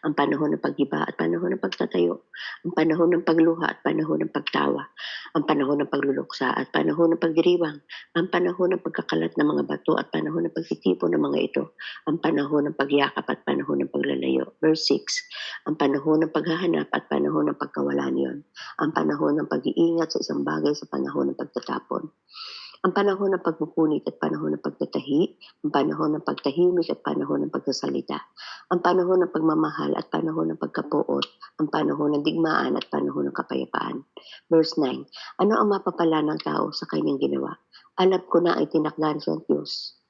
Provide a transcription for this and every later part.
ang panahon ng pag-iba at panahon ng pagtatayo, ang panahon ng pagluha at panahon ng pagtawa, ang panahon ng pagluluksa at panahon ng pagdiriwang, ang panahon ng pagkakalat ng mga bato at panahon ng pagtitipon ng mga ito, ang panahon ng pagyakap at panahon ng paglalayo. Verse 6, ang panahon ng paghahanap at panahon ng pagkawala niyon, ang panahon ng pag-iingat sa isang bagay sa panahon ng pagtatapon, ang panahon ng pagpupunit at panahon ng pagtatahi, ang panahon ng pagtahimik at panahon ng pagsasalita, ang panahon ng pagmamahal at panahon ng pagkapuot, ang panahon ng digmaan at panahon ng kapayapaan. Verse 9, ano ang mapapala ng tao sa kanyang ginawa? Alam ko na ay tinakda ng Diyos.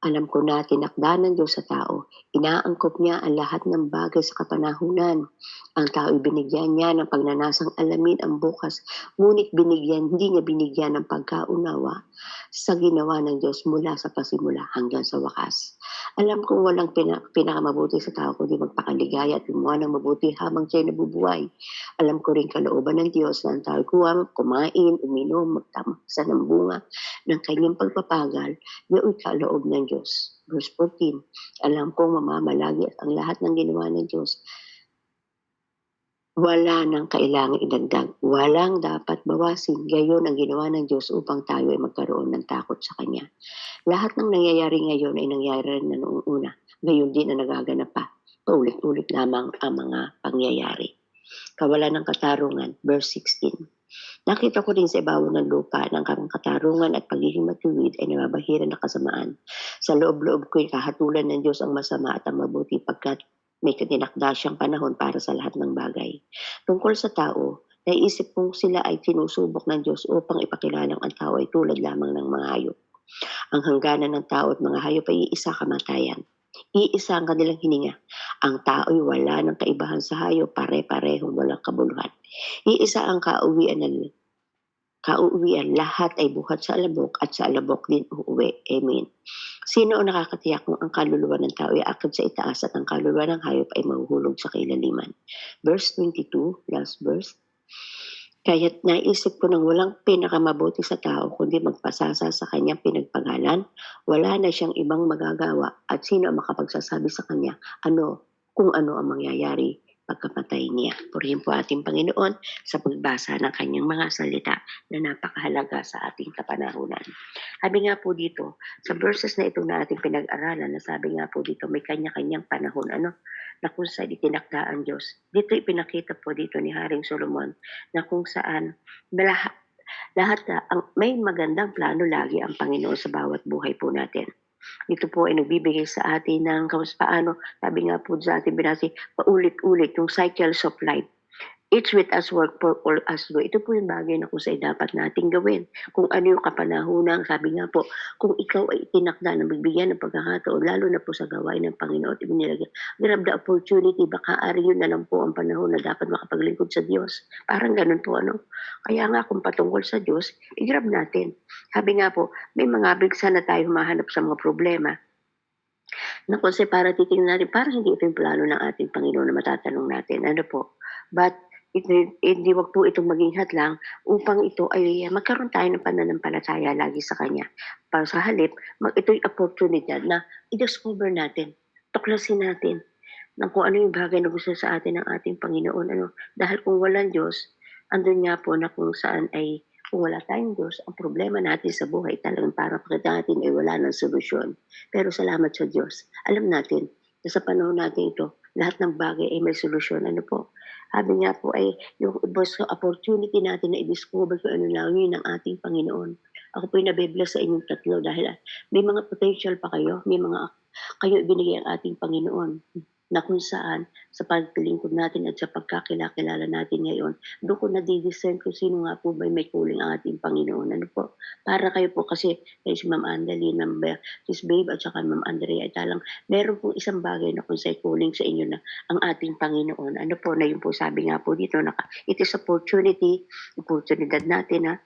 Alam ko na tinakda ng Diyos sa tao. Inaangkop niya ang lahat ng bagay sa kapanahunan. Ang tao binigyan niya ng pagnanasang alamin ang bukas, ngunit hindi niya binigyan ng pagkaunawa sa ginawa ng Diyos mula sa pasimula hanggang sa wakas. Alam kong walang pinakamabuti sa tao kundi magpakaligaya at gumawa ng mabuti habang siya'y nabubuhay. Alam ko rin kalooban ng Diyos na ang tao kumain, uminom, magtamasa ng bunga ng kanyang pagpapagal, yao'y kaloob ng Diyos. Verse 14, alam kong mamamalagi at ang lahat ng ginawa ng Diyos wala nang kailangang idagdag, walang dapat bawasin. Gayon ang ginawa ng Diyos upang tayo ay magkaroon ng takot sa Kanya. Lahat ng nangyayari ngayon ay nangyayari na noong una. Gayon din ang nagaganap pa. Paulit-ulit lamang ang mga pangyayari. Kawalan ng katarungan, verse 16. Nakita ko din sa ibabaw ng lupa ng katarungan at pagiging matuwid ay nababahira ng kasamaan. Sa loob-loob ko'y kahatulan ng Diyos ang masama at ang mabuti pagkat may tinakda siyang panahon para sa lahat ng bagay. Tungkol sa tao, naiisip kong sila ay sinusubok ng Diyos upang ipakilalang ang tao ay tulad lamang ng mga hayop. Ang hangganan ng tao at mga hayop ay iisa, kamatayan. Iisa ang kanilang hininga. Ang tao'y wala ng kaibahan sa hayop, pare-parehong walang kabuluhan. Iisa ang kauuwian, lahat ay buhat sa alabok at sa alabok din uuwi. Amen. Sino ang nakakatiyak kung ang kaluluwa ng tao ay akad sa itaas at ang kaluluwa ng hayop ay mahuhulog sa kailaliman? Verse 22, last verse. Kaya't naisip ko nang walang pinakamabuti sa tao kundi magpasasa sa kanyang pinagpagalan, wala na siyang ibang magagawa at sino ang makapagsasabi sa kanya kung ano ang mangyayari pagkamatay niya. Purihin po ating Panginoon sa pagbasa ng kanyang mga salita na napakahalaga sa ating kapanahunan. Sabi nga po dito, sa verses na ito na ating pinag-aralan, na sabi nga po dito, may kanya-kanyang panahon, na kung saan itinakda ang Diyos. Dito ipinakita po dito ni Haring Solomon na kung saan may magandang plano lagi ang Panginoon sa bawat buhay po natin. Ito po ay nagbibigay sa atin ng paano, sabi nga po sa ating binasi, paulit-ulit yung cycles of life. Each with us work for all us do. Ito po yung bagay na kung saan dapat nating gawin. Kung ano yung kapanahunan, sabi nga po, kung ikaw ay itinakda na magbigyan ng pagkakataon, lalo na po sa gawain ng Panginoon, grab the opportunity, baka ari yun na lang po ang panahon na dapat makapaglingkod sa Diyos. Parang ganun po, Kaya nga kung patungkol sa Diyos, i-grab natin. Sabi nga po, may mga bigsa na tayo humahanap sa mga problema na kung saan para titingnan natin, parang hindi ito yung plano ng ating Panginoon na matatanong natin. But hindi wag po itong maging hadlang upang ito ay magkaroon tayo ng pananampalataya lagi sa Kanya. Para sa halip, ito'y opportunity na i-discover natin, tuklasin natin kung ano yung bagay na gusto sa atin ng ating Panginoon. Dahil kung walang Diyos, andun nga po na kung saan ay kung wala tayong Diyos, ang problema natin sa buhay talagang para pakita natin ay wala ng solusyon. Pero salamat sa Diyos, alam natin na sa panahon natin ito, lahat ng bagay ay may solusyon. Sabi nga po ay yung opportunity natin na i-discover kung ano lang ng ating Panginoon. Ako po'y nabe-bless sa inyong tatlo dahil may mga potential pa kayo, kayo ibinigay ang ating Panginoon na kung saan sa paglingkod natin at sa pagkakilala natin ngayon, doon ko na-discern kung sino nga po ba may kuling ang ating Panginoon. Para kayo po kasi si Ma'am Andalie, Sis Babe at saka Ma'am Andrea ay meron pong isang bagay na kung sa'y kuling sa inyo na ang ating Panginoon. Na yun po sabi nga po dito, it is oportunidad natin na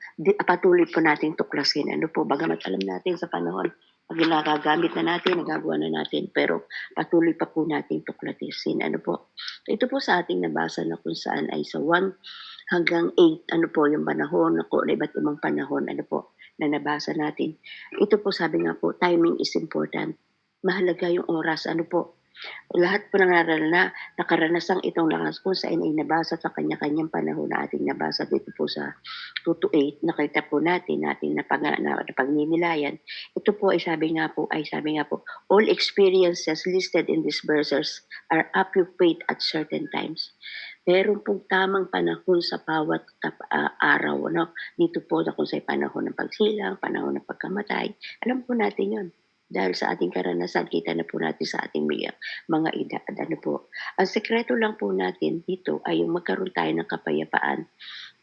patuloy po natin tuklasin. Bagamat alam natin sa panahon, pag nagagamit na natin, nagagawa na natin, pero patuloy pa po natin tuklasin. Ito po sa ating nabasa na kung saan ay sa 1 hanggang 8, yung panahon, na iba't ibang panahon, na nabasa natin. Ito po sabi nga po, timing is important. Mahalaga yung oras, Lahat po ng nakaranasang itong lakas kung saan ay nabasa sa kanya-kanyang panahon na ating nabasa dito po sa 2 to 8, nakita po natin napagninilayan. Ito po sabi nga po, "All experiences listed in these verses are appropriate at certain times." Meron pong tamang panahon sa bawat araw, ano. Dito po na kung sa'y panahon ng pagsilang, panahon ng pagkamatay, alam po natin 'yun. Dahil sa ating karanasan, kita na po natin sa ating mga edad, ano po. Ang sekreto lang po natin dito ay yung magkaroon tayo ng kapayapaan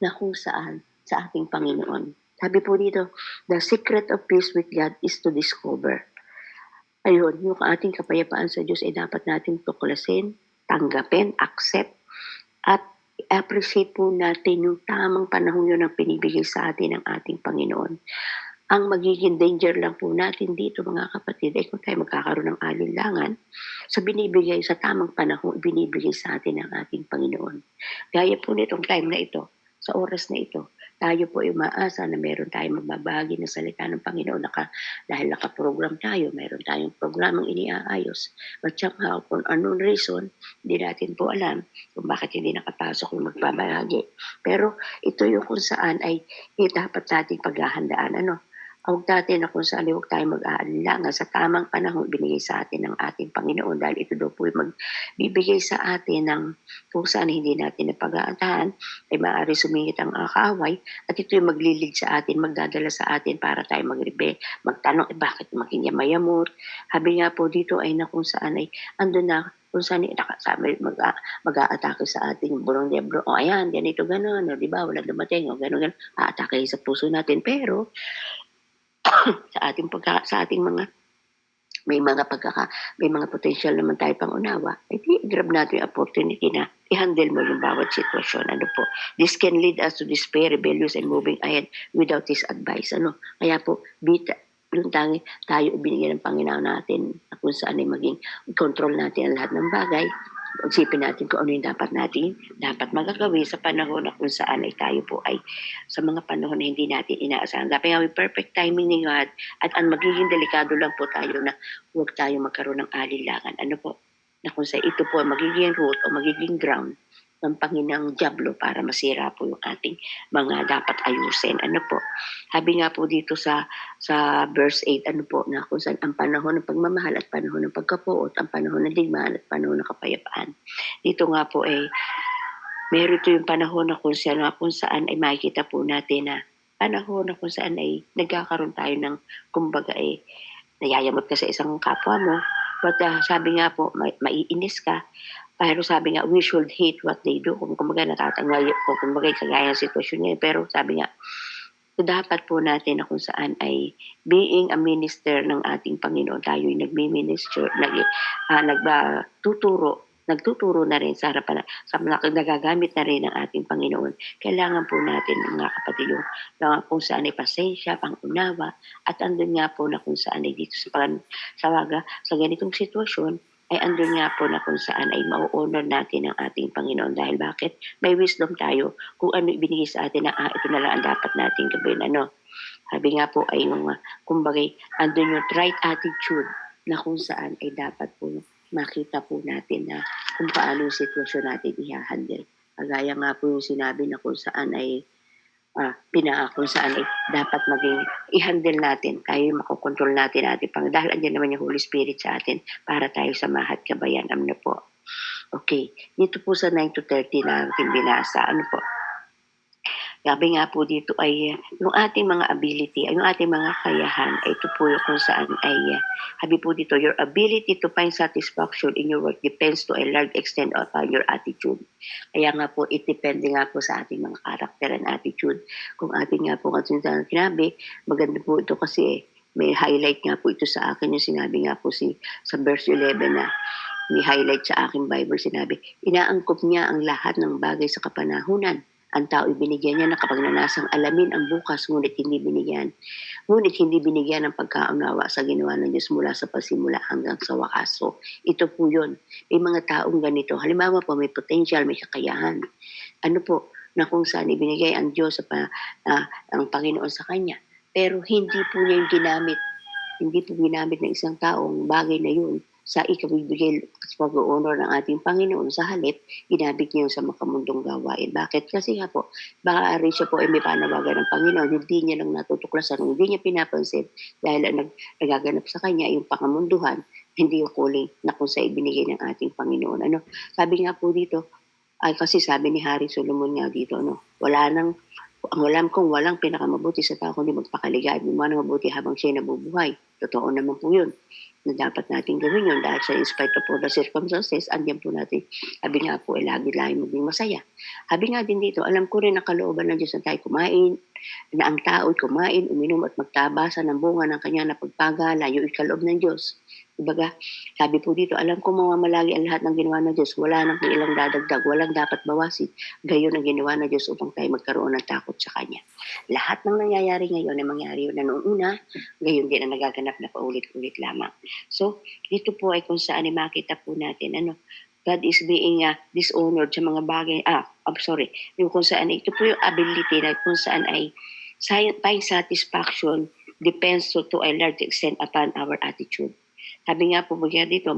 na kung saan sa ating Panginoon. Sabi po dito, the secret of peace with God is to discover. Ayun, yung ating kapayapaan sa Diyos ay dapat natin tuklasin, tanggapin, accept, at appreciate po natin yung tamang panahon yun ang pinibigay sa atin ng ating Panginoon. Ang magiging danger lang po natin dito mga kapatid ay kung tayo magkakaroon ng alinlangan sa tamang panahon ibinibigay sa atin ng ating Panginoon. Gaya po nitong time na ito, sa oras na ito, tayo po ay umaasa na meron tayong magbabahagi ng salita ng Panginoon dahil nakaprogram tayo, meron tayong programang iniaayos. But somehow, kung anong reason, hindi natin po alam kung bakit hindi nakapasok yung magbabahagi. Pero ito yung kung saan ay dapat nating paghahandaan. Huwag natin na kung saan huwag tayong mag-aalinlangan sa tamang panahon binigay sa atin ng ating Panginoon dahil ito daw po yung magbibigay sa atin ng kung saan hindi natin napag-aantahan ay maaari sumingit ang kaaway at ito yung maglilid sa atin, magdadala sa atin para tayo magtanong, bakit maging yamayamot? Sabi nga po dito ay na kung saan ay andun na kung saan nakasabi mag-aatake sa ating burong debro. O ayan, ganito, gano'n. O, di ba, wala dumating. O, gano'n, gano'n. Aatake sa puso natin. Pero, sa ating mga may mga potential naman tayo pang-unawa, grab natin yung opportunity na i-handle mo yung bawat sitwasyon. This can lead us to despair, rebellious, and moving ahead without His advice. Kaya po, yung tayo binigyan ng Panginoon natin na kung saan ay maging control natin ang lahat ng bagay. Isipin natin kung ano yung dapat magagawin sa panahon na kung saan ay tayo po ay sa mga panahon na hindi natin inaasahan. Dapat nga may perfect timing ni God at ang magiging delikado lang po tayo na huwag tayo magkaroon ng alinlangan. Na kung sa ito po magiging root o magiging ground ng Panginang Diablo para masira po yung ating mga dapat ayusin. Sabi nga po dito sa verse 8, na kung saan ang panahon ng pagmamahal at panahon ng pagkapuot, ang panahon ng digmaan at panahon ng kapayapaan. Dito nga po meron ito yung panahon na kung saan ay makikita po natin na panahon na kung saan ay nagkakaroon tayo ng kumbaga nayayamot ka sa isang kapwa mo, but sabi nga po, maiinis ka, pero sabi nga, we should hate what they do. Kumbaga natatanggal, kumbaga kagaya ng sitwasyon niya. Pero sabi nga, dapat po natin na kung saan ay being a minister ng ating Panginoon, tayo ay nagmi-minister, nagtuturo na rin sa harapan, nagagamit na rin ng ating Panginoon. Kailangan po natin mga kapatid yung kung saan ay pasensya, pangunawa, at andun nga po na kung saan ay dito sa ganitong sitwasyon, ay andun nga po na kung saan ay mau-honor natin ang ating Panginoon. Dahil bakit? May wisdom tayo kung ano ibinigay sa atin na ito na lang ang dapat natin gawin. Sabi nga po ay kumbaga, andun yung right attitude na kung saan ay dapat po makita po natin na kung paano yung sitwasyon natin i-handle. Kagaya nga po yung sinabi na kung saan ay kung saan ay dapat maging i-handle natin, tayo yung makokontrol natin dahil andyan naman yung Holy Spirit sa atin para tayo sa mahat kabayan. Po. Okay, dito po sa 9 to 30 na ating binasa, po. Sabi nga po dito ay yung ating mga ability, yung ating mga kakayahan, ito po yung kung saan ay, sabi po dito, your ability to find satisfaction in your work depends to a large extent upon your attitude. Kaya nga po, depende nga po sa ating mga character and attitude. Kung ating nga po kasi sinabi, maganda po ito kasi may highlight nga po ito sa akin, yung sinabi nga po sa verse 11 na may highlight sa aking Bible, sinabi, inaangkop niya ang lahat ng bagay sa kapanahunan. Ang tao ibinigyan niya na kapag nanasang alamin ang bukas, ngunit hindi binigyan ng pagkaunawa sa ginawa ng Diyos mula sa pasimula hanggang sa wakas. So, ito po yun. May mga taong ganito. Halimbawa po, may potential, may kakayahan. Na kung saan ibinigay ang Diyos ang Panginoon sa kanya. Pero hindi po niya yung ginamit. Hindi po ginamit ng isang taong bagay na yun sa ikabibigay at pag-honor ng ating Panginoon, sa halip, ginamit niya yun sa makamundong gawain. Bakit? Kasi nga po, baka rin siya po ay may panawagan ng Panginoon, hindi niya lang natutuklasan, hindi niya pinapansin dahil ang nagaganap sa kanya yung pangamunduhan, hindi yung calling na kung sa ibinigay ng ating Panginoon. Sabi nga po dito, ay kasi sabi ni Hari Solomon nga dito, ang alam kong walang pinakamabuti sa tao kundi magpakaligaya at gumawa ng mabuti habang siya'y nabubuhay. Totoo naman po yun na dapat natin gawin yun dahil sa in spite of all the circumstances, andyan po natin, sabi nga po, lagi maging masaya. Sabi nga din dito, alam ko rin ang kalooban ng Diyos na tayo kumain, na ang tao'y kumain, uminom at magtabasa ng bunga ng kanya na pagpagala, yung ikaloob ng Diyos. Dibaga, sabi po dito, alam ko mamamalagi ang lahat ng ginawa ng Diyos, wala nang ilang dadagdag, walang dapat bawasin. Gayon ang ginawa ng Diyos upang tayo magkaroon ng takot sa Kanya. Lahat ng nangyayari ngayon ay mangyari na noong una, gayon din ang nagaganap na paulit-ulit lamang. So, dito po ay kung saan ay makita po natin, God is being dishonored sa mga bagay, yung kung saan, ito po yung ability na kung saan ay find satisfaction depends to a large extent upon our attitude. Sabi nga po dito,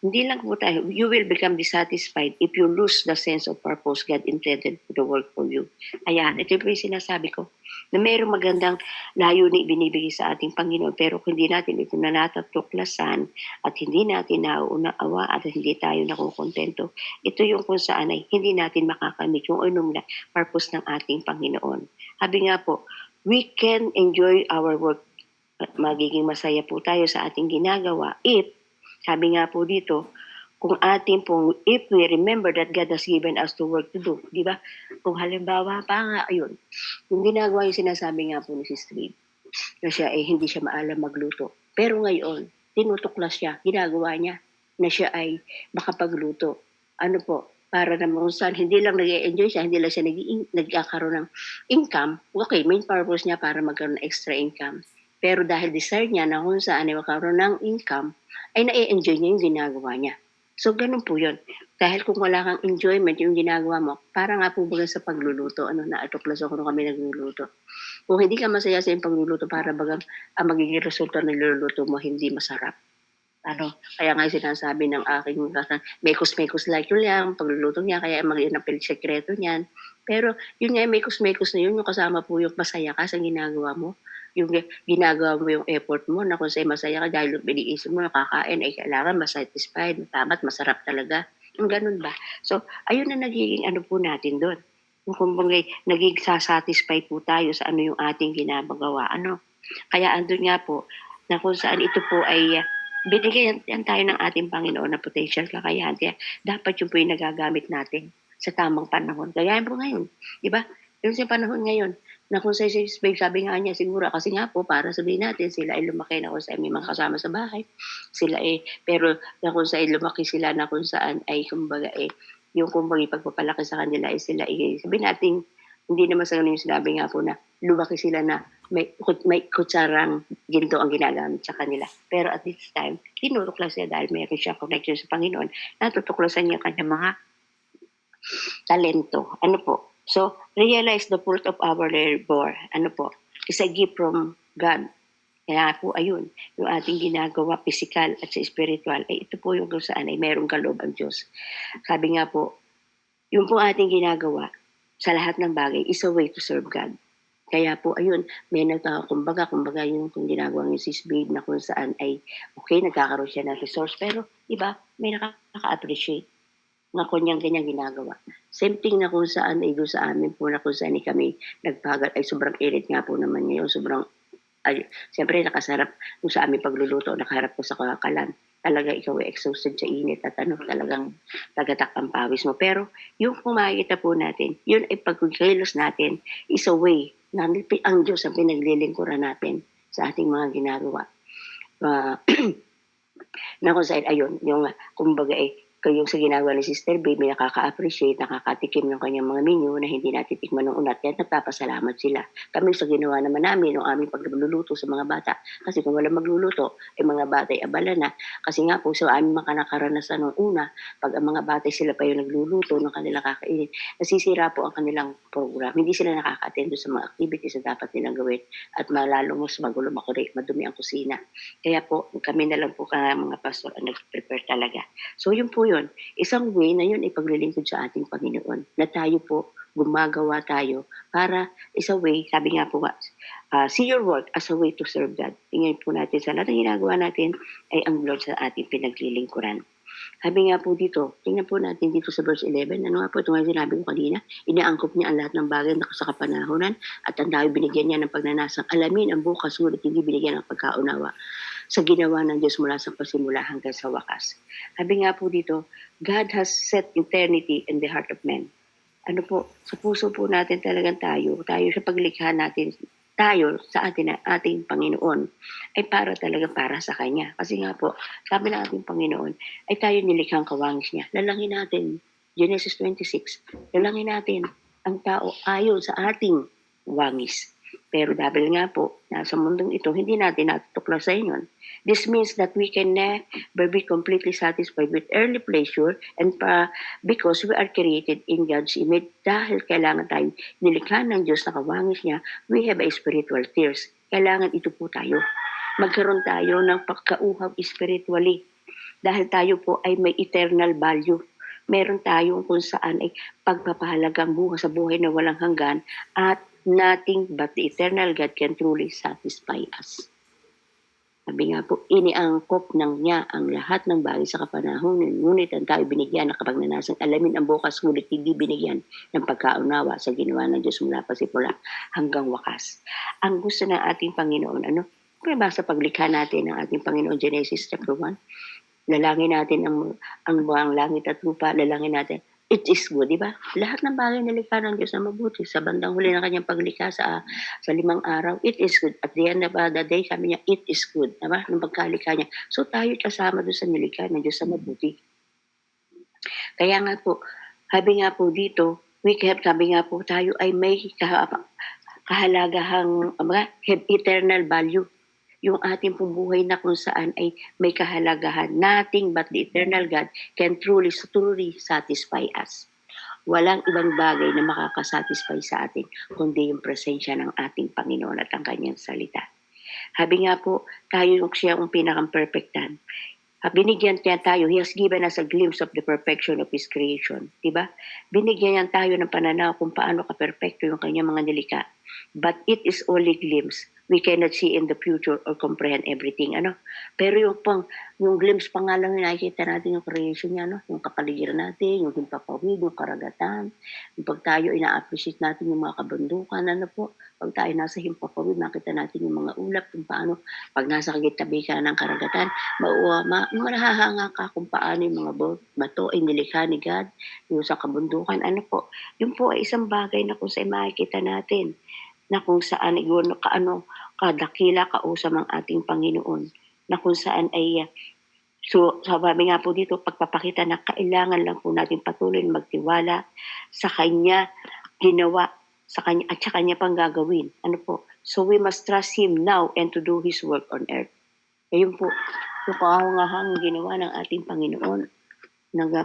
hindi lang po tayo, you will become dissatisfied if you lose the sense of purpose God intended for the work for you. Ayan, ito po yung sinasabi ko, na mayroong magandang layunin binibigay sa ating Panginoon, pero kung hindi natin ito natatuklasan at hindi natin nauunawa at hindi tayo nakukontento, ito yung kung saan ay hindi natin makakamit yung purpose ng ating Panginoon. Sabi nga po, we can enjoy our work at magiging masaya po tayo sa ating ginagawa if, sabi nga po dito, if we remember that God has given us to work to do, di ba? Kung halimbawa pa nga, ayun, yung ginagawa yung sinasabi nga po ni Sis Reed, na siya hindi siya maalam magluto. Pero ngayon, tinutuklas siya, ginagawa niya, na siya ay makapagluto. Para naman kung saan hindi lang nag-enjoy siya, hindi lang siya nagkakaroon ng income, okay, main purpose niya para magkaroon ng extra income. Pero dahil desire niya na kung saan ay makaroon ng income, ay na-enjoy niya yung ginagawa niya. So, ganun po yun. Dahil kung wala kang enjoyment yung ginagawa mo, para nga po baga sa pagluluto, naatuklasan ko nung kami nagluluto. Kung hindi ka masaya sa yung pagluluto, para bagang ang magiging resulta ng niluluto mo, hindi masarap. Kaya nga sinasabi ng aking mekos-mekos like yun lang, pagluluto niya, kaya magiging ang sekreto niyan. Pero yun nga, mekos-mekos na yun, yung kasama po yung masaya ka sa ginagawa mo. Yung ginagawa mo yung effort mo na kung sa'yo masaya ka dahil yung biniisip mo nakakain ay kailangan masatisfied, tama't masarap talaga. Yung ganun ba? So, ayun na nagiging po natin doon. Kung naging satisfied po tayo sa yung ating ginagawa. Kaya andun nga po na kung saan ito po ay binigyan tayo ng ating Panginoon na potential kakayahan. Kaya dapat yung po yung nagagamit natin sa tamang panahon. Kaya po ngayon, di ba? Yung sa panahon ngayon, na kung sa sabi nga niya siguro, kasi nga po, para sabihin natin, sila ay lumaki na kung saan may mga kasama sa bahay. Pero na kung saan lumaki sila na kung saan ay, kumbaga yung kumbaga pagpapalaki sa kanila ay sila sabihin natin, hindi naman sa ganun yung sinabi nga po na lumaki sila na may kutsarang ginto ang ginagamit sa kanila. Pero at this time, tinutuklas siya dahil mayroon siya connection sa Panginoon, natutuklasan niya kanyang mga talento. So, realize the fruit of our labor. Is a gift from God. Kaya po, ayun, yung ating ginagawa, physical at sa spiritual, ito po yung kung saan ay mayroong kaloob ang Diyos. Sabi nga po, yung po ating ginagawa sa lahat ng bagay is a way to serve God. Kaya po, ayun, may kumbaga yung kung ginagawa ng Sis Babe na kung saan ay, okay, nagkakaroon siya ng resource, pero iba, may nakaka-appreciate na kanyang ginagawa. Same thing na kung saan ay doon sa amin po na kung saan kami nagpagal ay sobrang init nga po naman ngayon, siyempre nakasarap kung sa aming pagluluto, nakaharap ko sa kakalan. Talaga ikaw ay exhausted sa init at talagang tagatak ang pawis mo. Pero yung kung makikita po natin, yun ay pagkikilos natin is a way na ang Diyos ang pinaglilingkuran natin sa ating mga ginagawa. Na kung saan, ayun, yung kumbaga yung sa ginagawa ni Sister Babe, may nakaka-appreciate, nakakatikim ng kanyang mga menu na hindi natitikman nung una, kaya nagpapasalamat sila. Kami sa ginawa naman namin, nung aming pagluluto sa mga bata, kasi kung walang magluluto, mga bata ay abala na. Kasi nga po, sa aming mga nakaranasan nung una, pag ang mga bata sila pa yung nagluluto ng kanilang kakainin, nasisira po ang kanilang program. Hindi sila nakaka-attend sa mga activities na dapat nilang gawin at malalong mas magulo, madumi ang kusina. Kaya po, kami na lang po mga pastor ang nag-prepare talaga. So yun po yun. Isang way na yun ay paglilingkod sa ating Panginoon na tayo po gumagawa tayo para isa way, sabi nga po, see your work as a way to serve God. Tingnan po natin sa lahat ng ginagawa natin ay ang Lord sa ating pinaglilingkuran. Sabi nga po dito, tingnan po natin dito sa verse 11, ano nga po ito nga sinabi ko kanina, inaangkop niya ang lahat ng bagay na sa kapanahonan at ang tayo binigyan niya ng pagnanasang alamin ang bukas, ngunit hindi binigyan ng pagkaunawa sa ginawa ng Diyos mula sa pasimula hanggang sa wakas. Sabi nga po dito, God has set eternity in the heart of man. Ano po, sa puso po natin talagang tayo sa paglikha natin, tayo sa ating Panginoon ay para sa Kanya. Kasi nga po, sabi ng ating Panginoon, ay tayo nilikhang kawangis niya. Lalangin natin, Genesis 26, lalangin natin ang tao ayon sa ating wangis. Pero dahil nga po, nasa mundong ito, hindi natin natutuklasan yun. This means that we can never be completely satisfied with earthly pleasure and because we are created in God's image, dahil kailangan tayo nilikha ng Diyos na kawangis niya, we have a spiritual thirst. Kailangan ito po tayo. Magkaroon tayo ng pagkauhaw spiritually. Dahil tayo po ay may eternal value. Meron tayong kung saan ay pagpapahalagang buhay sa buhay na walang hanggan at nothing but the eternal God can truly satisfy us. Sabi nga po, iniangkop ng niya ang lahat ng bagay sa kapanahonan, ngunit ang tayo binigyan ng kapagnanasang alamin ang bukas, ngunit hindi binigyan ng pagkaunawa sa ginawa ng Diyos mula pasimula hanggang wakas. Ang gusto ng ating Panginoon, kaya sa paglikha natin ng ating Panginoon, Genesis chapter 1, lalangin natin ang buwang langit at lupa, lalangin natin, it is good, di ba? Lahat ng bagay na likha ng Diyos na mabuti. Sa bandang huli ng kanyang paglikha sa 5 araw, it is good. At the end of the day, sabi niya, it is good. Diba? Nung pagkalikha niya. So tayo kasama doon sa nilikha ng Diyos na mabuti. Kaya nga po, sabi nga po dito, sabi nga po tayo ay may kahalagahang eternal value. Yung ating pong buhay na kung saan ay may kahalagahan. Nothing but the eternal God can truly satisfy us. Walang ibang bagay na makakasatisfy sa atin kundi yung presensya ng ating Panginoon at ang kanyang salita. Sabi nga po, tayo siya ang pinakang-perfectan. Binigyan niya tayo, He has given us a glimpse of the perfection of His creation. Diba? Binigyan niya tayo ng pananaw kung paano ka-perfecto yung kanyang mga nilikha. But it is only glimpse. We cannot see in the future or comprehend everything. Pero yung glimpse pa nga lang yung nakikita natin yung creation niya, yung kapaligiran natin, yung himpapawid, yung karagatan. Yung pag tayo ina-appreciate natin yung mga kabundukan, pag tayo nasa himpapawid, nakita natin yung mga ulap, kung paano, pag nasa kagitabi ka ng karagatan, mahahanga ka kung paano yung mga bato ay nilikha ni God, yung sa kabundukan, yun po ay isang bagay na kung saan makikita natin, na kung saan kadakila kausap ang ating Panginoon, na kung saan ay so sabi nga po dito, pagpapakita na kailangan lang po natin patuloy magtiwala sa Kanya ginawa, sa Kanya at sa Kanya pang gagawin. So we must trust Him now and to do His work on earth. Ayun po, yung kahangahang ginawa ng ating Panginoon,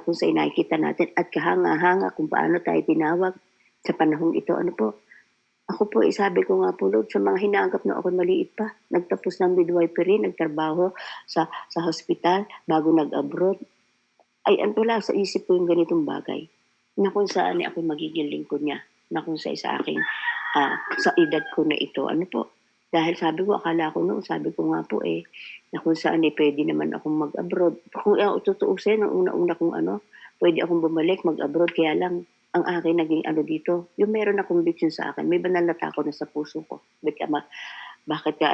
kung saan nakikita natin at kahanga-hanga kung paano tayo tinawag sa panahong ito. Ako po, sabi ko nga po, Lord, sa mga hinanggap na ako maliit pa, nagtapos ng midwifery, nagtrabaho sa hospital, bago nag-abroad, ay wala sa isip ko yung ganitong bagay, na kung saan ako magiging lingkod niya, na kung sa aking, sa edad ko na ito, dahil sabi ko, akala ko noon, sabi ko nga po na kung saan pwede naman akong mag-abroad. Kung tutuusin, ang una-una kung pwede akong bumalik, mag-abroad, kaya lang, ang akin naging dito, yung meron na conviction sa akin, may banal na takot na sa puso ko. Bakit ka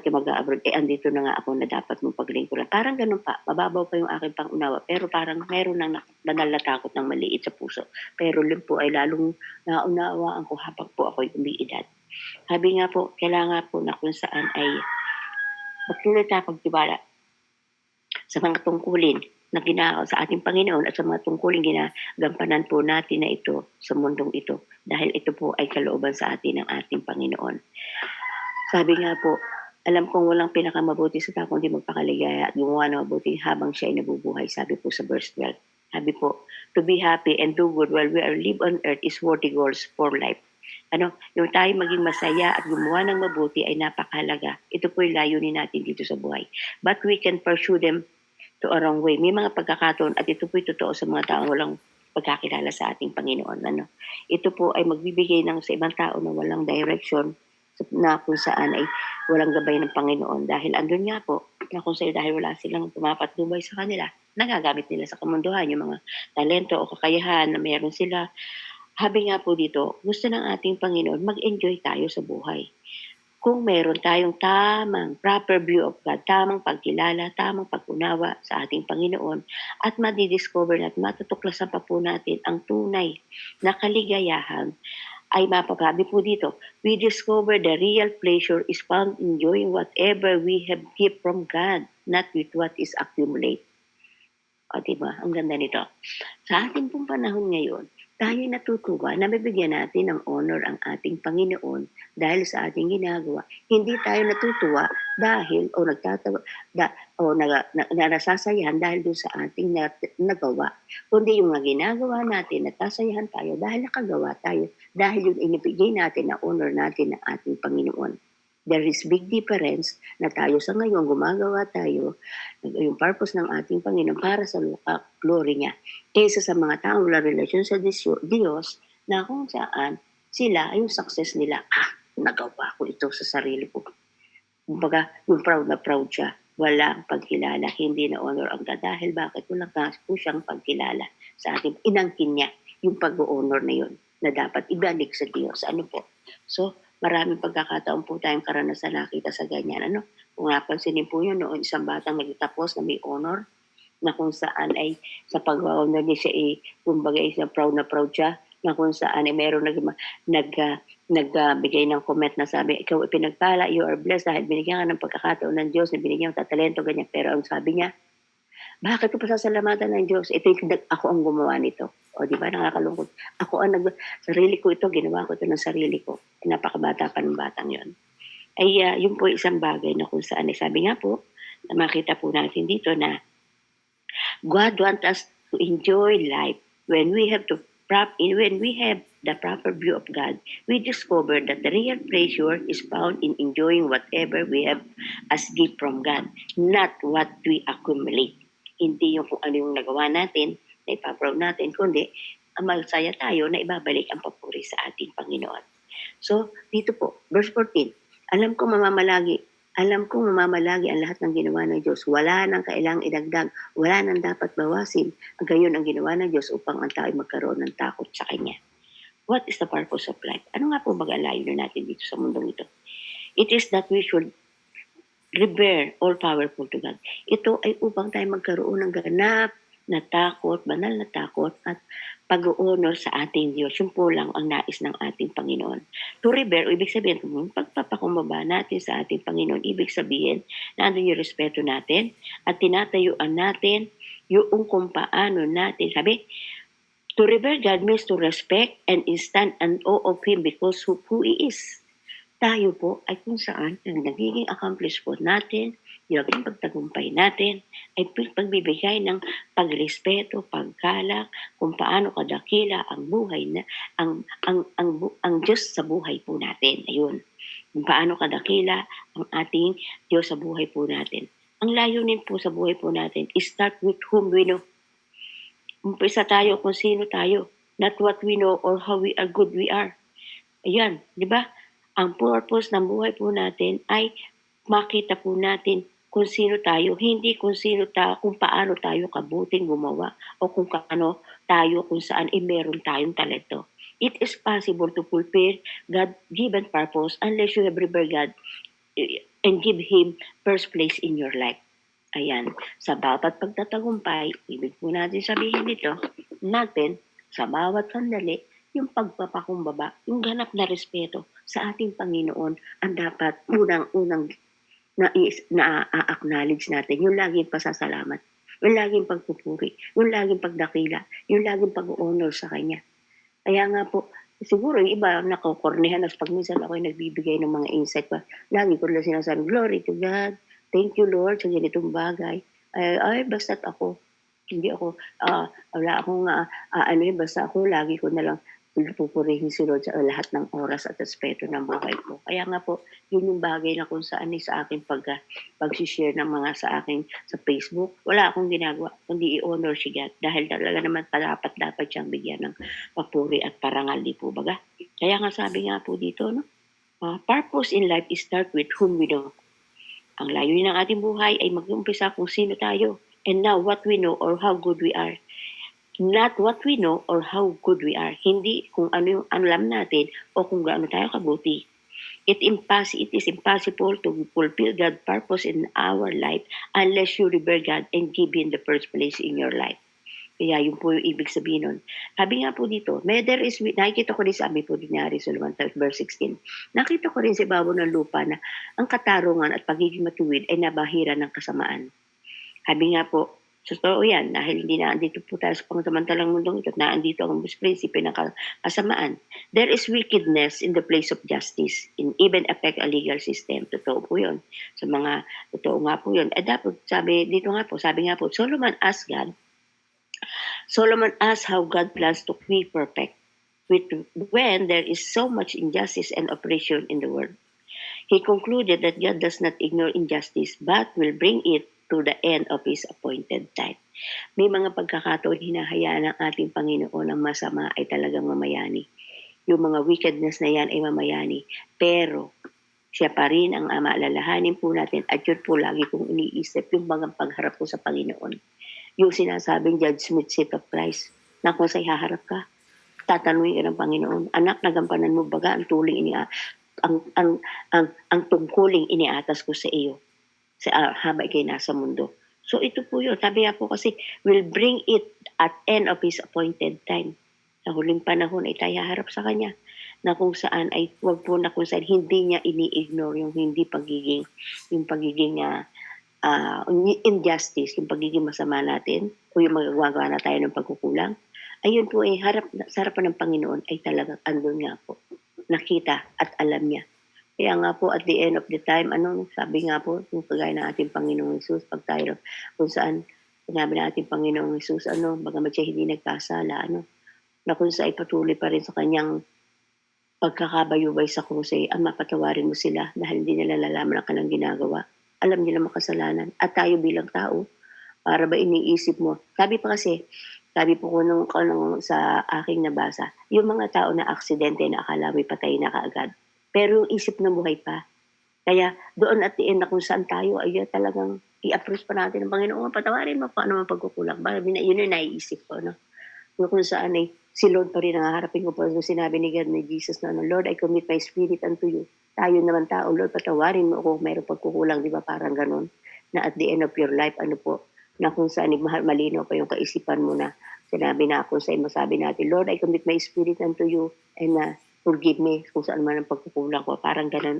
mag-abroad? Andito na nga ako na dapat mong paglingkuran. Parang ganun pa, mababaw pa yung aking pangunawa, pero parang meron ng banal na takot ng maliit sa puso. Pero yun po ay lalong naunawaan ko habang po ako'y umiidad. Sabi nga po, kailangan po na kung saan ay magtuloy tayo pagtiwala sa mga tungkulin na sa ating Panginoon at sa mga tungkulin ginagampanan po natin na ito sa mundong ito dahil ito po ay kalooban sa atin ng ating Panginoon. Sabi nga po, alam kong walang pinakamabuti sa tao kundi magpakaligaya at gumawa ng mabuti habang siya ay nabubuhay. Sabi po sa verse 12. Sabi po, to be happy and do good while we are live on earth is worthy goals for life. Yung tayo maging masaya at gumawa ng mabuti ay napakahalaga. Ito po yung layunin natin dito sa buhay. But we can pursue them to a wrong way. May mga pagkakataon at ito po yung totoo sa mga taong walang pagkakilala sa ating Panginoon. Ito po ay magbibigay sa ibang tao na walang direction na kung saan ay walang gabay ng Panginoon dahil andun nga po na kung sa'yo dahil wala silang tumapatnubay sa kanila, nagagamit nila sa kamunduhan yung mga talento o kakayahan na meron sila. Habi nga po dito, gusto ng ating Panginoon, mag-enjoy tayo sa buhay. Kung meron tayong tamang proper view of God, tamang pagkilala, tamang pag-unawa sa ating Panginoon, at madidiscover natin, matutuklasan pa po natin ang tunay na kaligayahan, ay mapapabi po dito, we discover the real pleasure is found in enjoying whatever we have given from God, not with what is accumulate. O diba? Ang ganda nito. Sa ating pong panahon ngayon, tayo natutuwa na mabibigyan natin ng honor ang ating Panginoon dahil sa ating ginagawa. Hindi tayo natutuwa dahil o nagtatawa nasasayahan dahil doon sa ating nagawa. Kundi yung mga ginagawa natin, natasayahan tayo dahil nakagawa tayo. Dahil yung inibigay natin na honor natin ng ating Panginoon. There is big difference na tayo sa ngayon, gumagawa tayo, yung purpose ng ating Panginoon para sa glory niya. Kaysa sa mga taong wala relasyon sa Diyos na kung saan sila, yung success nila, nagawa ko ito sa sarili ko. Kumbaga, yung proud na proud siya, walang pagkilala, hindi na honor ang God. Dahil bakit? Walang po siyang pagkilala sa ating inangkin niya, yung pag-honor na yun, na dapat ibalik sa Diyos. Ano po? So, maraming pagkakataon po tayong karanasan nakita sa ganyan. Kung napansinin po yun, noon isang batang nagtapos na may honor, na kung saan ay sa pag-honor niya siya kumbaga isang proud na proud siya, na kung saan ay meron nagbigay ng comment na sabi, ikaw pinagpala, you are blessed dahil binigyan ka ng pagkakataon ng Diyos, na binigyan ka talento, ganyan. Pero ang sabi niya, bakit ko pasasalamatan ng Diyos? Ako ang gumawa nito. O di ba, nakakalungkot. Sarili ko ito, ginawa ko ito ng sarili ko. Napakabata pa ng batang yon. Ay, yun po isang bagay na kung saan, sabi nga po, na makita po natin dito na God wants us to enjoy life. When we have the proper view of God, we discover that the real pleasure is found in enjoying whatever we have as gift from God, not what we accumulate. Hindi yung kung ano yung nagawa natin, na ipaproud natin, kundi ang magsaya tayo na ibabalik ang papuri sa ating Panginoon. So, dito po, verse 14, alam kong mamamalagi ang lahat ng ginawa ng Diyos. Wala nang kailangang idagdag, wala nang dapat bawasin. Ang gayon ang ginawa ng Diyos upang ang tao ay magkaroon ng takot sa Kanya. What is the purpose of life? Ano nga po mag-alayo natin dito sa mundong ito? It is that we should revere all-powerful to God. Ito ay upang tayo magkaroon ng ganap na takot, banal na takot at pag-honor sa ating Diyos. Yung po lang ang nais ng ating Panginoon. To revere, ibig sabihin, pagpapakumbaba natin sa ating Panginoon, ibig sabihin na andun yung respeto natin at tinatayuan natin yung kung paano natin. Sabi, to revere God means to respect and stand in awe of Him because of who He is. Tayo po ay kung saan ang nagiging accomplish po natin, yung naging pagtagumpay natin, ay pagbibigay ng pagrespeto, paggalak, kung paano kadakila ang buhay na ang Diyos sa buhay po natin. Ayun. Kung paano kadakila ang ating Diyos sa buhay po natin. Ang layunin po sa buhay po natin is start with whom we know. Umpisa tayo kung sino tayo, not what we know or how good we are. Ayan, di ba? Ang purpose ng buhay po natin ay makita po natin kung sino tayo, hindi kung paano tayo kabuting gumawa o kung paano tayo kung saan meron tayong talento. It is possible to fulfill God-given purpose unless you have revered God and give Him first place in your life. Ayan, sa bawat pagtatagumpay, ibig po natin sabihin dito, natin, sa bawat sandali, yung pagpapakumbaba, yung ganap na respeto sa ating Panginoon ang dapat unang-unang na-acknowledge natin, yung laging pasasalamat. yung laging pagpupuri, yung laging pagdakila, yung laging pag-honor sa Kanya. Kaya nga po, siguro yung iba nakokornehan na pag minsan ako'y nagbibigay ng mga insight pa, lagi ko lang sinasabi, "Glory to God, thank you Lord sa ganitong bagay." Ay basta't ako, hindi ako, wala akong, ano yun basta ako lagi ko na lang pupurihin si Lord sa lahat ng oras at aspeto ng buhay ko. Kaya nga po, yun yung bagay na kung saan sa akin pag-share ng mga sa akin sa Facebook, wala akong ginagawa kundi i-honor si God dahil talaga naman dapat siyang bigyan ng papuri at parangal, di po baga? Kaya nga sabi nga po dito, no? Purpose in life is start with whom we know. Ang layunin ng ating buhay ay mag-umpisa kung sino tayo. And now, what we know or how good we are. Not what we know or how good we are. Hindi kung ano yung alam natin o kung gaano tayo kabuti. It is impossible to fulfill God's purpose in our life unless you revere God and give Him the first place in your life. Kaya yun po yung ibig sabihin nun. Sabi nga po dito, nakikita ko rin sabi po din ni Solomon verse 16, nakita ko rin sa ibabaw ng lupa na ang katarungan at pagiging matuwid ay nabahira ng kasamaan. Sabi nga po, totoo yan, dahil hindi na andito po tayo sa pansamantalang mundong ito at naandito ang prinsipe ng kasamaan. There is wickedness in the place of justice and even affect a legal system. Totoo po yun. Totoo nga po yun. Dapat sabi nga po, Solomon asked how God plans to be perfect when there is so much injustice and oppression in the world. He concluded that God does not ignore injustice but will bring it to the end of His appointed time. May mga pagkakataon hinahayaan ng ating Panginoon ang masama ay talagang mamayani. Yung mga wickedness na yan ay mamayani. Pero siya pa rin ang maalalahanin po natin at yun po lagi kong iniisip yung mga pagharap ko sa Panginoon. Yung sinasabing judgment seat of Christ na kung sa'y haharap ka, tatanungin ka ng Panginoon, anak, nagampanan mo baga ang tungkuling iniatas ko sa iyo habang ikay nasa mundo. So ito po yun. Sabi nga po kasi, will bring it at end of His appointed time. Sa huling panahon ay tayo harap sa Kanya na kung saan ay wag po na kung saan hindi niya ini-ignore yung pagiging injustice, yung pagiging masama natin o yung magagawa na tayo ng pagkukulang. Ayun po ay sa harapan ng Panginoon ay talagang andun nga po. Nakita at alam niya. Kaya nga po at the end of the time, sabi nga po, yung kagaya ng ating Panginoong Hesus, pag tayo kung saan sinabi ng ating Panginoong Hesus, bagamat siya hindi nagkasala, na kung saan patuloy pa rin sa kanyang pagkakabayubay sa krus, Ama, patawarin mo sila dahil hindi nila lalaman ang kanilang ginagawa. Alam nila makasalanan. At tayo bilang tao, para ba iniisip mo? Sabi po ko nung sa aking nabasa, yung mga tao na aksidente na akala may patay na kaagad. Pero yung isip na buhay pa. Kaya doon at the end na kung saan tayo, ay talagang i-approach pa natin ng Panginoon, patawarin mo kung ano man pagkukulang. Yun yung naiisip ko. Yung kung saan si Lord pa rin ang haharapin ko. Pero sinabi ni God, ni Jesus na, Lord, I commit my spirit unto you. Tayo naman tao, Lord, patawarin mo kung mayroong pagkukulang, di ba? Parang ganun. Na at the end of your life, na kung saan malinaw pa yung kaisipan mo na sinabi na kung saan masabi natin, Lord, I commit my spirit unto you and forgive me kung saan man ang pagkukulang ko. Parang ganun.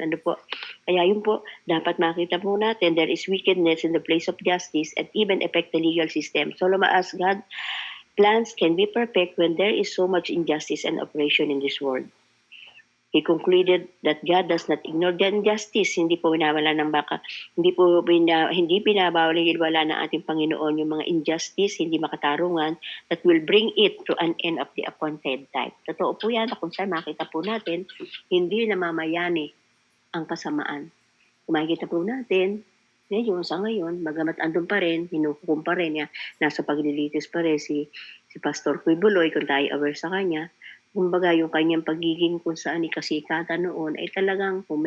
Kaya yun po, dapat makita po natin, there is wickedness in the place of justice and even affect the legal system. So lumaas God, plans can be perfect when there is so much injustice and oppression in this world. He concluded that God does not ignore the injustice. Hindi po binabawala ng ating Panginoon yung mga injustice, hindi makatarungan, that will bring it to an end of the appointed time. Totoo po yan, kung saan makita po natin, hindi namamayani ang kasamaan. Kung makikita po natin, yung sa ngayon, bagamat andun pa rin, hinuhukom pa rin niya, nasa paglilitis pa rin si Pastor Kuy Buloy, kung tayo aware sa kanya, kumbaga yung kanyang pagiging kung saan ikasikatan noon ay talagang kung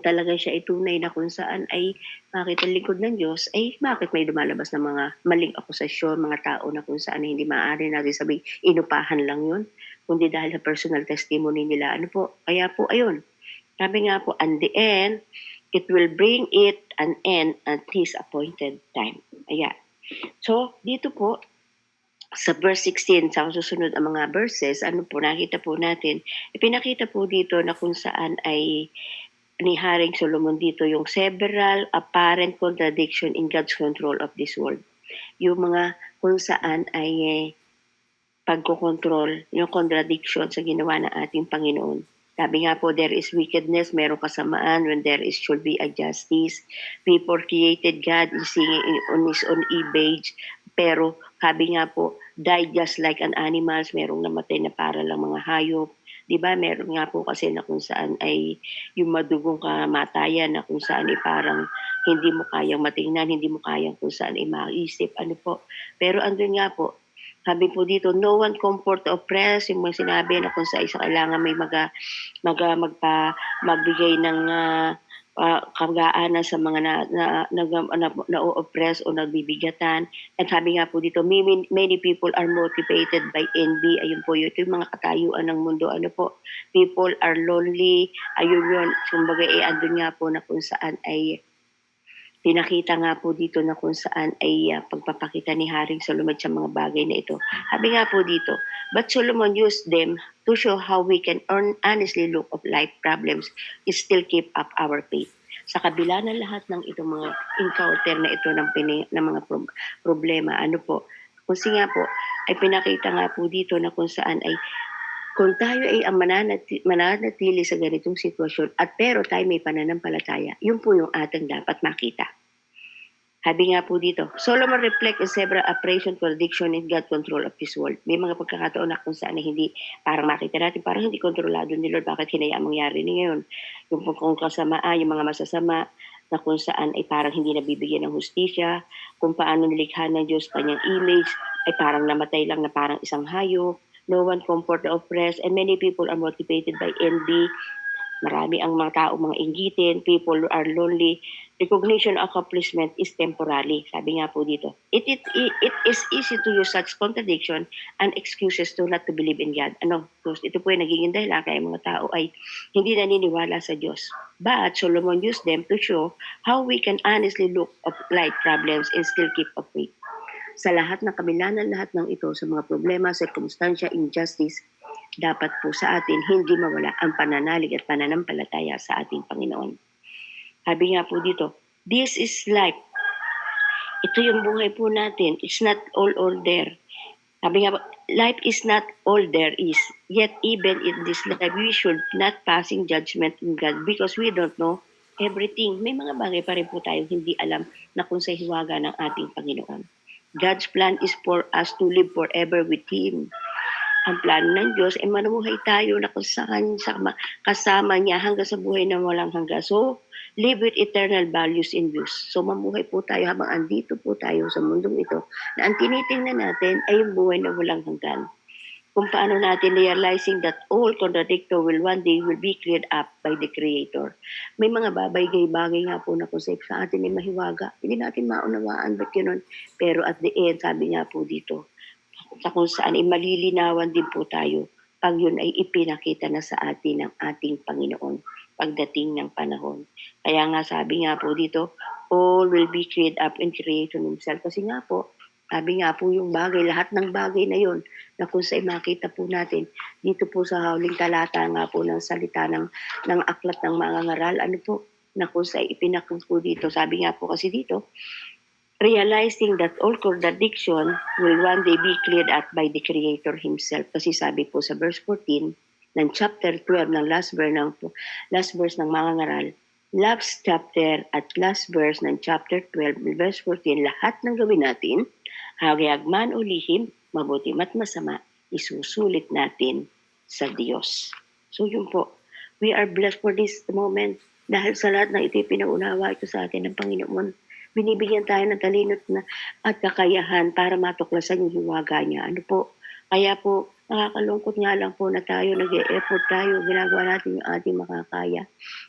talagang siya ay tunay na kung saan ay bakit ang likod ng Diyos ay bakit may lumalabas na mga maling akusasyon, mga tao na kung saan hindi maaari natin sabihin inupahan lang yun, kundi dahil sa personal testimony nila. Kaya po ayun, sabi nga po, and the end, it will bring it an end at His appointed time. Ayan. So, dito po, sa verse 16, sa susunod ang mga verses, nakita po natin, ipinakita po dito na kung saan ay ni Haring Solomon dito yung several apparent contradiction in God's control of this world. yung mga kung saan ay pagkokontrol, yung contradiction sa ginawa ng ating Panginoon. Sabi nga po, there is wickedness, merong kasamaan, when there is should be a justice. People created God is singing on his own image, pero sabi nga po, died just like an animals, merong namatay na para lang mga hayop. Diba, meron nga po kasi na kung saan ay yung madugong kamatayan na kung saan ay parang hindi mo kayang matingnan, hindi mo kayang kung saan ay maisip, ano po. Pero andun nga po, sabi po dito, no one comfort the oppressed, yung mga sinabi na kung sa isa kailangan may magbigay ng kagaanan sa mga na-oppress o nagbibigatan. At sabi nga po dito, many people are motivated by envy. Ayun po yun, ito yung mga katayuan ng mundo. Ano po, people are lonely. Ayun yun, kumbaga andun nga po na kung saan ay pinakita nga po dito na kung saan ay pagpapakita ni Haring Solomon sa mga bagay na ito. Sabi nga po dito, but Solomon used them to show how we can honestly look of life problems and still keep up our faith. Sa kabila ng lahat ng itong mga encounter na ito ng mga problema, ano po, kasi nga po, ay pinakita nga po dito na kung saan ay kung tayo ay ang mananatili sa ganitong sitwasyon at pero tayo may pananampalataya, yun po yung ating dapat makita. Sabi nga po dito, Solomon reflect in several appraisal, contradiction, and God control of this world. May mga pagkakataon na kung saan na hindi, parang makita natin, parang hindi kontrolado ni Lord, bakit hinayaan mangyari ni ngayon? Yung kung kasamaan, yung mga masasama, na kung saan ay parang hindi nabibigyan ng hustisya, kung paano nilikha ng Diyos kanyang image, ay parang namatay lang na parang isang hayop. No one comfort the oppressed, and many people are motivated by envy. Marami ang mga tao, mga inggitin, people are lonely. Recognition accomplishment is temporary. Sabi nga po dito, it is easy to use such contradiction and excuses to not to believe in God. Ito po yung nagiging dahilan kaya mga tao ay hindi naniniwala sa Diyos. But Solomon used them to show how we can honestly look at life problems and still keep up faith. Sa lahat ng kabila ng lahat ng ito, sa mga problema, circumstansya, injustice, dapat po sa atin hindi mawala ang pananalig at pananampalataya sa ating Panginoon. Sabi nga po dito, this is life. Ito yung buhay po natin. It's not all there. Sabi nga, life is not all there is. Yet even in this life, we should not passing judgment in God because we don't know everything. May mga bagay pa rin po tayo hindi alam na kung sa hiwaga ng ating Panginoon. God's plan is for us to live forever with Him. Ang plano ng Diyos ay manuhay tayo na kung saan kasama niya hanggang sa buhay na walang hanggan. So, live with eternal values in views. So, mamuhay po tayo habang andito po tayo sa mundong ito na ang tinitingnan natin ay yung buhay na walang hanggan. Kung paano natin realizing that all contradictor will one day will be cleared up by the Creator. May mga bagay nga po na kung sa atin ay mahiwaga. Hindi natin maunawaan ba't yun. Pero at the end, sabi nga po dito, sa kung saan ay malilinawan din po tayo pag yun ay ipinakita na sa atin ng ating Panginoon pagdating ng panahon. Kaya nga sabi nga po dito, all will be cleared up in creation himself. Kasi nga po, sabi nga po yung bagay, lahat ng bagay na yun, na kung saan makita po natin, dito po sa huling talata nga po ng salita ng aklat ng mga ngaral, ano po, na kung saan ipinakong po dito, sabi nga po kasi dito, realizing that all contradiction will one day be cleared up by the Creator Himself. Kasi sabi po sa verse 14 ng chapter 12 ng last verse ng mga ngaral, last chapter at last verse ng chapter 12, verse 14, lahat ng gawin natin, hagayag man o lihim, mabuti mat masama, isusulit natin sa Diyos. So yun po, we are blessed for this moment dahil sa lahat na ito pinaunawa ito sa atin ng Panginoon. Binibigyan tayo ng talino at kakayahan para matuklasan yung hiwaga niya. Ano po? Kaya po, nakakalungkot nga lang po na tayo, nag-e-effort tayo, ginagawa natin yung ating makakaya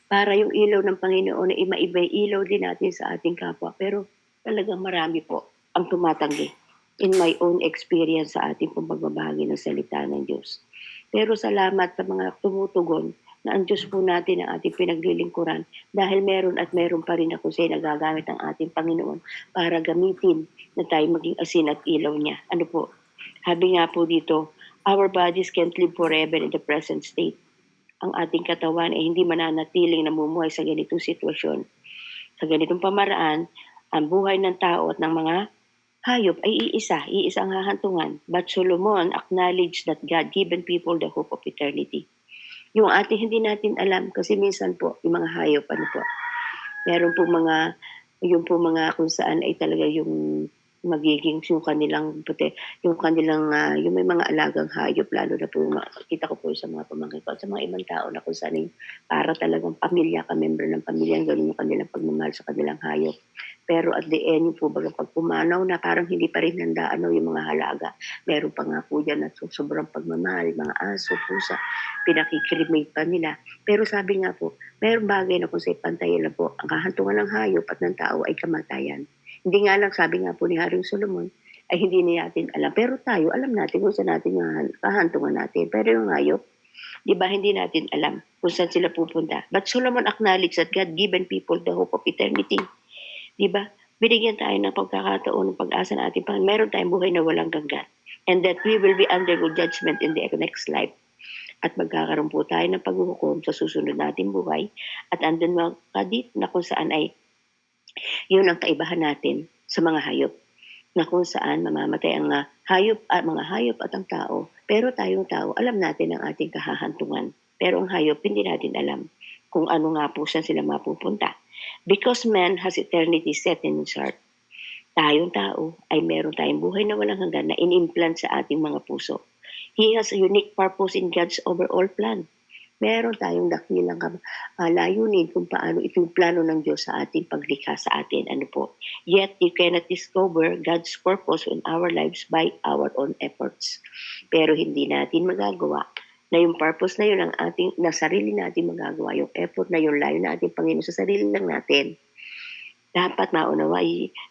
para yung ilaw ng Panginoon na iba-iba ilaw din natin sa ating kapwa. Pero talagang marami po ang tumatanggi in my own experience sa ating pagbabahagi ng salita ng Diyos. Pero salamat sa mga tumutugon na ang Diyos po natin ang ating pinaglilingkuran dahil meron pa rin ako sa nagagamit ng ating Panginoon para gamitin na tayo maging asin at ilaw niya. Ano po? Sabi nga po dito, our bodies can't live forever in the present state. Ang ating katawan ay hindi mananatiling namumuhay sa ganitong sitwasyon. Sa ganitong pamaraan, ang buhay ng tao at ng mga hayop ay iisa ang hahantungan. But Solomon acknowledged that God given people the hope of eternity. Yung ating hindi natin alam kasi minsan po yung mga hayop meron po yung po mga kung saan ay talaga yung magiging yung kanilang yung kanilang yung may mga alagang hayop lalo na po kita ko po sa mga pamangkin ko at sa mga ibang tao na kung saan para talagang pamilya member ng pamilya ganun yung kanilang pagmamahal sa kanilang hayop. Pero at the end yung po baga pag pumanaw na parang hindi pa rin handaan yung mga halaga. Meron pa nga po dyan na sobrang pagmamahal, mga aso, pusa, pinakikrimate pa nila. Pero sabi nga po, mayroong bagay na kung sa ipantayan na po, ang kahantungan ng hayop at ng tao ay kamatayan. Hindi nga lang, sabi nga po ni Haring Solomon, ay hindi natin alam. Pero tayo, alam natin kung saan natin yung kahantungan natin. Pero yung hayop, di ba hindi natin alam kung saan sila pupunta. But Solomon acknowledged that God given people the hope of eternity. Di ba? Binigyan tayo ng pagkakataon ng pag-asa na ating Panginoon. Meron tayong buhay na walang hanggan. And that we will be undergo judgment in the next life. At magkakaroon po tayo ng paghuhukom sa susunod nating buhay. At andun mga kadit na kung saan ay yun ang kaibahan natin sa mga hayop. Na kung saan mamamatay ang mga hayop at ang tao. Pero tayong tao, alam natin ang ating kahahantungan. Pero ang hayop, hindi natin alam kung ano nga po sila mapupunta. Because man has eternity set in his heart. Tayong tao ay meron tayong buhay na walang hanggan na in-implant sa ating mga puso. He has a unique purpose in God's overall plan. Meron tayong dakilang layunin kung paano itong plano ng Diyos sa ating paglikha sa atin. Yet, you cannot discover God's purpose in our lives by our own efforts. Pero hindi natin magagawa na yung purpose na yun na sarili natin magagawa, yung effort na yun, layo na ating Panginoon sa sarili lang natin. Dapat maunawa,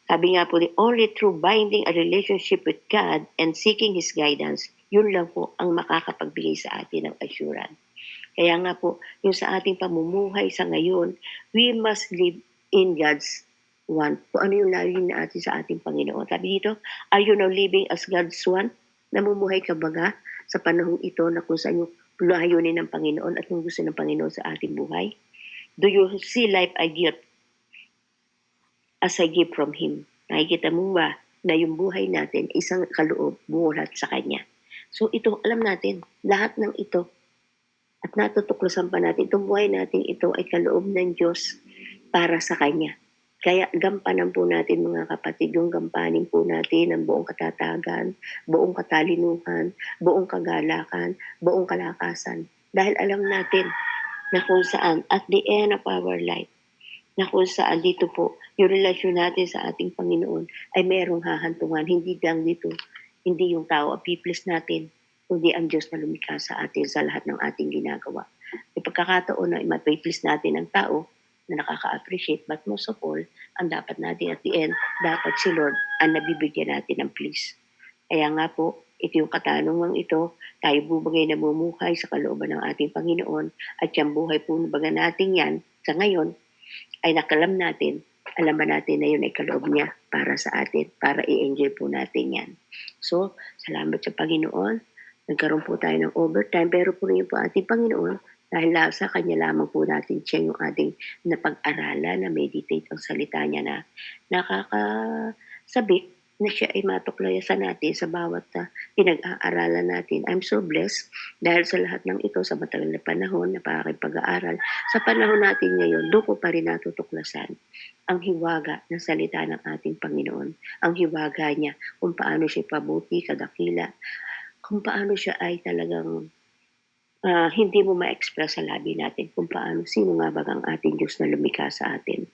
sabi nga po, only through binding a relationship with God and seeking His guidance, yun lang po ang makakapagbigay sa atin ng assurance. Kaya nga po, yung sa ating pamumuhay sa ngayon, we must live in God's want. Kung ano yung layunin natin sa ating Panginoon. Sabi dito, are you now living as God's want? Namumuhay ka baga sa panahong ito na kung saan yung layunin ng Panginoon at yung gusto ng Panginoon sa ating buhay? Do you see life a gift as a gift from Him? Nakikita mo ba na yung buhay natin isang kaloob buhat sa Kanya? So ito, alam natin, lahat ng ito at natutuklasan pa natin, itong buhay natin ito ay kaloob ng Diyos para sa Kanya. Kaya gampanan po natin mga kapatid, yung gampanin po natin ang buong katatagan, buong katalinuhan, buong kagalakan, buong kalakasan. Dahil alam natin na kung saan at the end of our life, na kung saan dito po, yung relasyon natin sa ating Panginoon ay merong hahantungan. Hindi lang dito, hindi yung tao ang piplis natin, kundi ang Diyos na lumikha sa atin sa lahat ng ating ginagawa. Yung pagkakataon na mapiplis natin ang tao na nakaka-appreciate, but most of all, ang dapat natin at the end, dapat si Lord ang nabibigyan natin ng please. Kaya nga po, ito yung katanungang ito, tayo bubagay na bumuhay sa kalooban ng ating Panginoon at yung buhay po baga natin yan sa ngayon, ay nakalam natin, alam ba natin na yun ay kaloob niya para sa atin, para i-enjoy po natin yan. So, salamat sa Panginoon. Nagkaroon po tayo ng overtime, pero po rin po ating Panginoon, dahil sa Kanya lamang po natin siya yung ating napag-aralan, na meditate ang salita niya na nakakasabik na siya ay matuklasan natin sa bawat pinag-aaralan natin. I'm so blessed dahil sa lahat ng ito sa matagal na panahon na pakikipag-aaral. Sa panahon natin ngayon, doon ko pa rin natutuklasan ang hiwaga ng salita ng ating Panginoon. Ang hiwaga niya kung paano siya pabuti, kadakila, kung paano siya ay talagang hindi mo ma-express sa labi natin kung paano, sino nga ba ang ating Diyos na lumikha sa atin.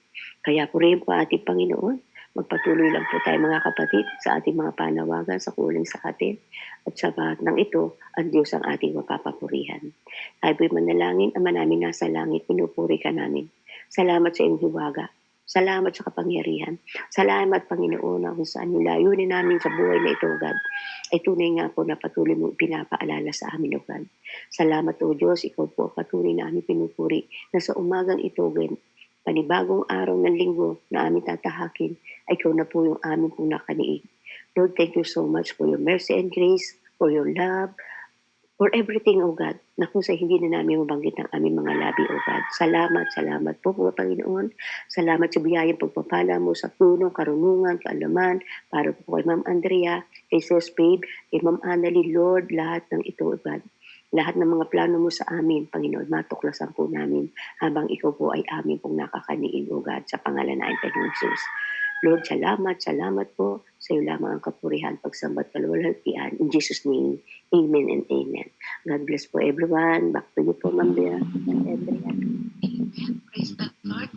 Kaya po rin po ating Panginoon, magpatuloy lang po tayo mga kapatid sa ating mga panawagan sa kuling sa atin at sa lahat ng ito, ang Diyos ang ating mapapapurihan. Tayo po'y manalangin, Ama namin nasa langit, pinupuri ka namin. Salamat sa iyong hiwaga. Salamat sa kapangyarihan. Salamat, Panginoon, kung saan yung layunin namin sa buhay na ito, God, ay tunay nga po na patuloy mong pinapaalala sa amin, O God. Salamat, O Diyos, ikaw po patuloy na aming pinupuri na sa umagang ito, God, panibagong araw ng linggo na aming tatahakin, ay ikaw na po yung aming pong nakaniig. Lord, thank you so much for your mercy and grace, for your love, for everything, O God, na kung sa hindi na namin mabanggit ang aming mga labi, O God. Salamat po, Panginoon. Salamat sa biyayang pagpapala mo sa tulong, karunungan, kaalaman, para po kay Ma'am Andrea, kay Sis Babe, kay Ma'am Annalie, Lord, lahat ng ito, O God. Lahat ng mga plano mo sa amin, Panginoon, matuklasan po namin habang ikaw po ay amin pong nakakaniig, O God, sa pangalan ng Panginoon Jesus. Lord, salamat po. Sa iyo lamang ang kapurihan, pagsambat, kaluwalhatian. In Jesus' name, amen and amen. God bless po everyone. Back to you po, Ma'am Bea. Amen. Praise the Lord.